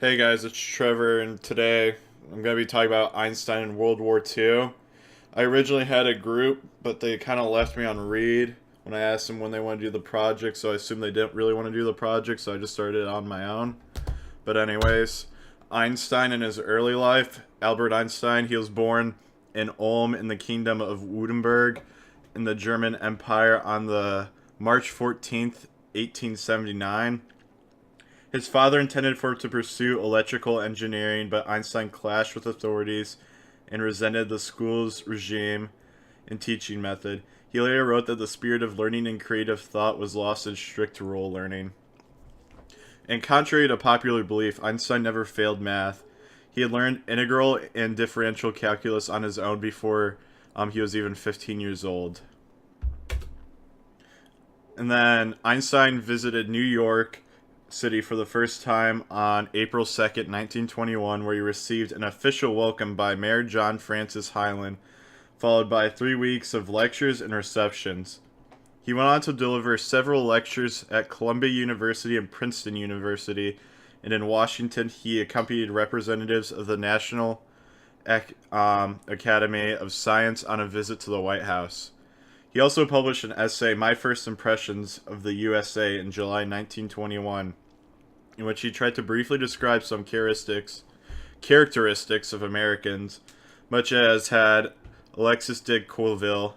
Hey guys, it's Trevor, and today I'm going to be talking about Einstein and World War II. I originally had a group, but they kind of left me on read when I asked them when they want to do the project, so I assumed they didn't really want to do the project, so I just started it on my own. But, anyways, Einstein in his early life, Albert Einstein, he was born in Ulm in the Kingdom of Württemberg in the German Empire on the March 14th, 1879. His father intended for him to pursue electrical engineering, but Einstein clashed with authorities and resented the school's regime and teaching method. He later wrote that the spirit of learning and creative thought was lost in strict rule learning. And contrary to popular belief, Einstein never failed math. He had learned integral and differential calculus on his own before he was even 15 years old. And then Einstein visited New York City for the first time on April 2nd, 1921, where he received an official welcome by Mayor John Francis Hylan, followed by 3 weeks of lectures and receptions. He went on to deliver several lectures at Columbia University and Princeton University, and in Washington he accompanied representatives of the National Academy of Science on a visit to the White House. He also published an essay, My First Impressions of the USA, in July 1921, in which he tried to briefly describe some characteristics of Americans, much as had Alexis de Colville,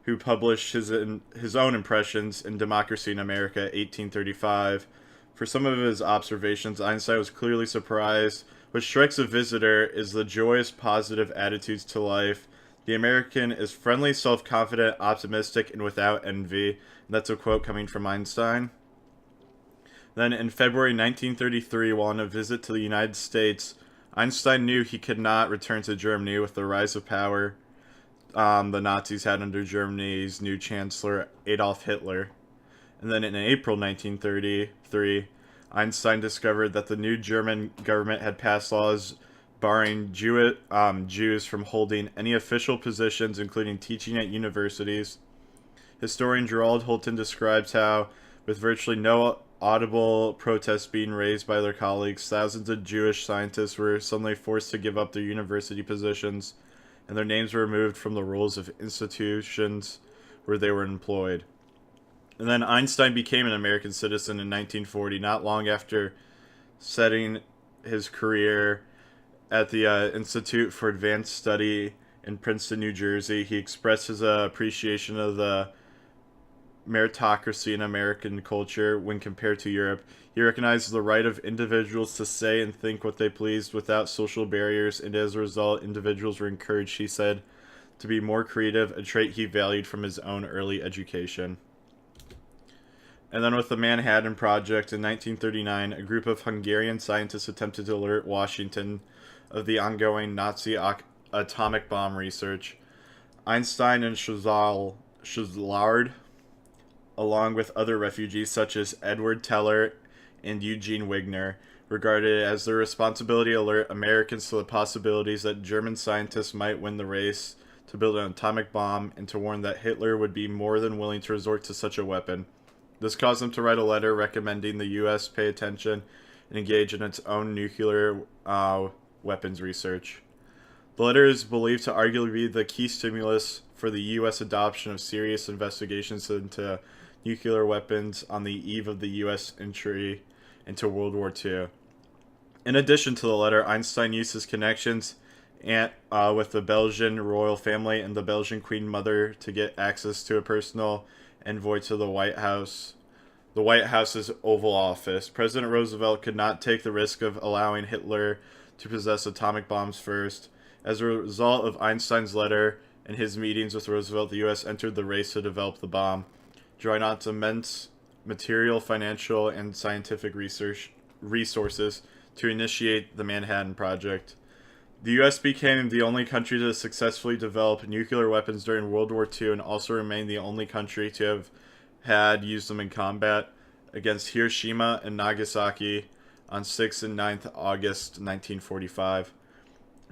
who published his own impressions in Democracy in America, 1835. For some of his observations, Einstein was clearly surprised. What strikes a visitor is the joyous, positive attitudes to life. The American is friendly, self-confident, optimistic, and without envy. And that's a quote coming from Einstein. Then in February 1933, while on a visit to the United States, Einstein knew he could not return to Germany with the rise of power the Nazis had under Germany's new Chancellor, Adolf Hitler. And then in April 1933, Einstein discovered that the new German government had passed laws barring Jews from holding any official positions, including teaching at universities. Historian Gerald Holton describes how, with virtually no audible protests being raised by their colleagues, thousands of Jewish scientists were suddenly forced to give up their university positions, and their names were removed from the rolls of institutions where they were employed. And then Einstein became an American citizen in 1940, not long after setting his career at the Institute for Advanced Study in Princeton, New Jersey. He expressed his appreciation of the meritocracy in American culture when compared to Europe. He recognized the right of individuals to say and think what they pleased without social barriers, and as a result, individuals were encouraged, he said, to be more creative, a trait he valued from his own early education. And then with the Manhattan Project in 1939, a group of Hungarian scientists attempted to alert Washington of the ongoing Nazi atomic bomb research. Einstein and Szilard, along with other refugees such as Edward Teller and Eugene Wigner, regarded it as their responsibility to alert Americans to the possibilities that German scientists might win the race to build an atomic bomb, and to warn that Hitler would be more than willing to resort to such a weapon. This caused them to write a letter recommending the U.S. pay attention and engage in its own nuclear weapons research. The letter is believed to arguably be the key stimulus for the U.S. adoption of serious investigations into nuclear weapons on the eve of the U.S. entry into World War II. In addition to the letter, Einstein used his connections with the Belgian royal family and the Belgian Queen Mother to get access to a personal envoy to the White House. The White House's Oval Office. President Roosevelt could not take the risk of allowing Hitler to possess atomic bombs first. As a result of Einstein's letter and his meetings with Roosevelt, the U.S. entered the race to develop the bomb, drawing on its immense material, financial, and scientific resources to initiate the Manhattan Project. The U.S. became the only country to successfully develop nuclear weapons during World War II, and also remained the only country to have had used them in combat against Hiroshima and Nagasaki on 6th and 9th August 1945.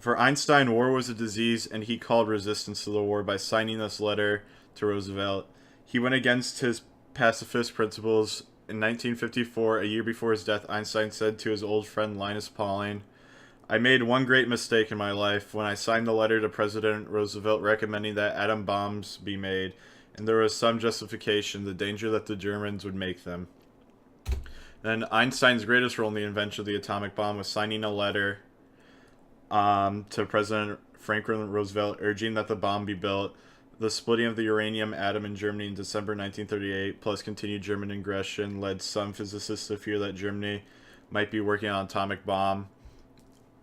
For Einstein, war was a disease, and he called resistance to the war by signing this letter to Roosevelt. He went against his pacifist principles In 1954, a year before his death, Einstein said to his old friend Linus Pauling, "I made one great mistake in my life when I signed the letter to President Roosevelt recommending that atom bombs be made, and there was some justification, the danger that the Germans would make them." Then Einstein's greatest role in the invention of the atomic bomb was signing a letter to President Franklin Roosevelt urging that the bomb be built. The splitting of the uranium atom in Germany in December 1938, plus continued German aggression, led some physicists to fear that Germany might be working on an atomic bomb.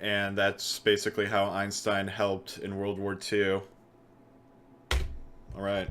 And that's basically how Einstein helped in World War II. All right.